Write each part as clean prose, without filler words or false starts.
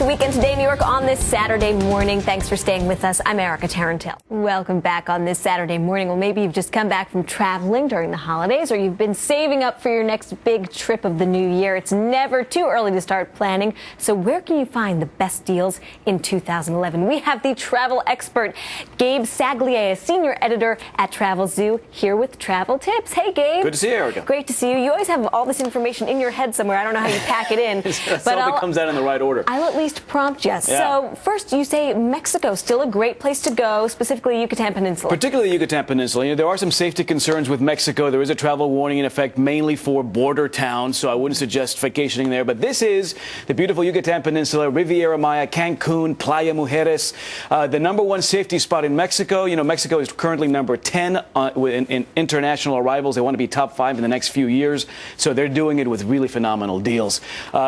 to Weekend Today New York on this Saturday morning. Thanks for staying with us. I'm Erica Tarantel. Welcome back on this Saturday morning. Well, maybe you've just come back from traveling during the holidays, or you've been saving up for your next big trip of the new year. It's never too early to start planning. So where can you find the best deals in 2011? We have the travel expert, Gabe Saglier, a senior editor at Travelzoo, here with travel tips. Hey, Gabe. Good to see you, Erica. Great to see you. You always have all this information in your head somewhere. I don't know how you pack it in. But it comes out in the right order. I'll at least prompt you. Yeah. So first, you say Mexico, still a great place to go, specifically Yucatan Peninsula. Particularly Yucatan Peninsula. You know, there are some safety concerns with Mexico. There is a travel warning in effect mainly for border towns, so I wouldn't suggest vacationing there. But this is the beautiful Yucatan Peninsula, Riviera Maya, Cancun, Playa Mujeres, the #1 safety spot in Mexico. You know, Mexico is currently number 10 in international arrivals. They want to be top 5 in the next few years, so they're doing it with really phenomenal deals.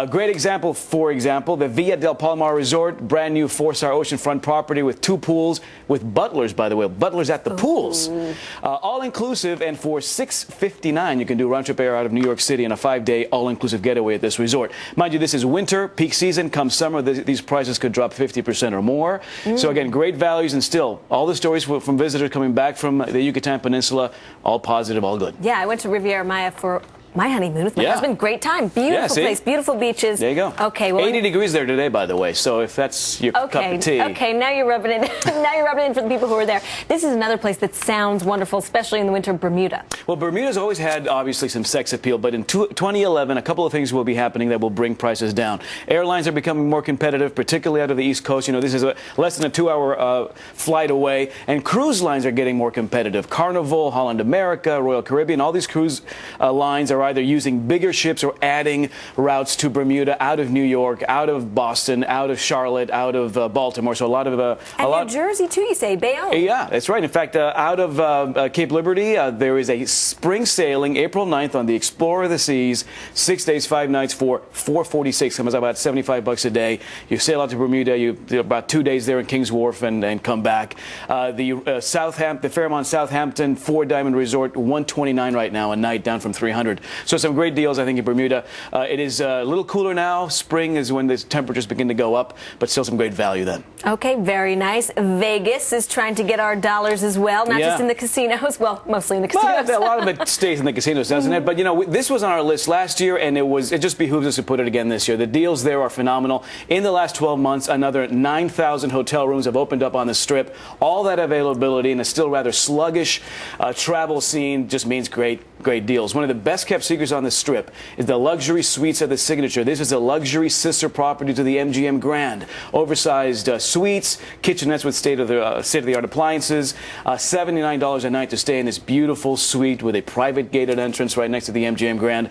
Great example, for example, the Villa del Palmar Resort, brand new 4-star oceanfront property with 2 pools, with butlers, by the way, butlers at the pools. All-inclusive, and for $659, you can do round-trip air out of New York City in a 5-day all-inclusive getaway at this resort. Mind you, this is winter, peak season. Come summer, these prices could drop 50% or more. So again, great values, and still, all the stories from visitors coming back from the Yucatan Peninsula, all positive, all good. Yeah, I went to Riviera Maya for my honeymoon with my husband. Great time. Beautiful place. Beautiful beaches. There you go. Okay. Well, 80 degrees there today, by the way. So if that's your cup of tea. Okay. Now you're rubbing it. Now you're rubbing it in for the people who are there. This is another place that sounds wonderful, especially in the winter. Bermuda. Well, Bermuda's always had obviously some sex appeal, but in 2011, a couple of things will be happening that will bring prices down. Airlines are becoming more competitive, particularly out of the East Coast. You know, this is less than a 2-hour flight away, and cruise lines are getting more competitive. Carnival, Holland America, Royal Caribbean, all these cruise lines are either using bigger ships or adding routes to Bermuda out of New York, out of Boston, out of Charlotte, out of Baltimore. So a lot of New Jersey too, you say, Bayonne. Yeah, that's right. In fact, out of Cape Liberty, there is a spring sailing April 9th on the Explorer of the Seas, 6 days, 5 nights for $446. Comes out about $75 a day. You sail out to Bermuda. You do about 2 days there in Kings Wharf and come back. The Fairmont Southampton 4-diamond resort, $129 right now a night, down from $300. So some great deals, I think, in Bermuda. It is a little cooler now. Spring is when the temperatures begin to go up, but still some great value then. Okay, very nice. Vegas is trying to get our dollars as well, not just in the casinos. Well, mostly in the casinos. Well, a lot of it stays in the casinos, doesn't it? But, you know, this was on our list last year, and it just behooves us to put it again this year. The deals there are phenomenal. In the last 12 months, another 9,000 hotel rooms have opened up on the Strip. All that availability in a still rather sluggish travel scene just means great deals. One of the best-kept secrets on the Strip is the luxury suites at the Signature. This is a luxury sister property to the MGM Grand. Oversized suites, kitchenettes with state-of-the-art appliances, $79 a night to stay in this beautiful suite with a private gated entrance right next to the MGM Grand.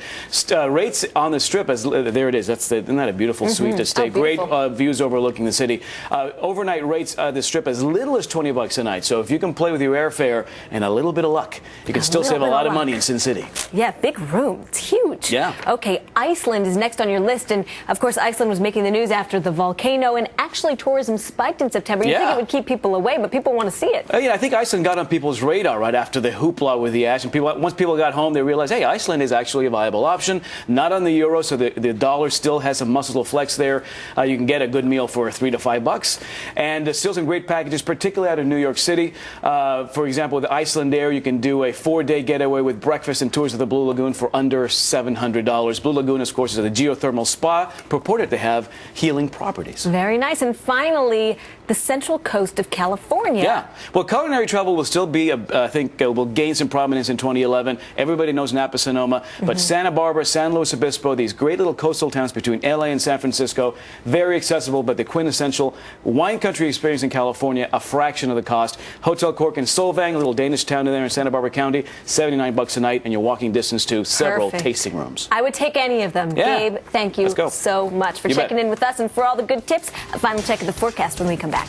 Rates on the Strip, there it is. Isn't that a beautiful suite to stay? Great views overlooking the city. Overnight rates the Strip as little as $20 a night. So if you can play with your airfare and a little bit of luck, you can still save a lot of money in Sin City. Yeah, big room. It's huge. Yeah. Okay, Iceland is next on your list, and of course Iceland was making the news after the volcano, and actually tourism spiked in September. You'd think it would keep people away, but people want to see it. Yeah, I think Iceland got on people's radar right after the hoopla with the ash, and once people got home, they realized, hey, Iceland is actually a viable option. Not on the euro, so the dollar still has some muscle to flex there. You can get a good meal for $3 to $5, and still some great packages, particularly out of New York City. For example, with Iceland Air, you can do a 4-day getaway with breakfast and tours of the Blue Lagoon for under $700. Blue Lagoon, of course, is a geothermal spa purported to have healing properties. Very nice. And finally, the central coast of California. Yeah. Well, culinary travel will still be, I think, will gain some prominence in 2011. Everybody knows Napa, Sonoma, but Santa Barbara, San Luis Obispo, these great little coastal towns between LA and San Francisco, very accessible, but the quintessential wine country experience in California, a fraction of the cost. Hotel Cork in Solvang, a little Danish town in there in Santa Barbara County, $79 a night, and you're walking distance to several tasting rooms. I would take any of them. Yeah. Gabe, thank you so much for checking in with us and for all the good tips. A final check of the forecast when we come back.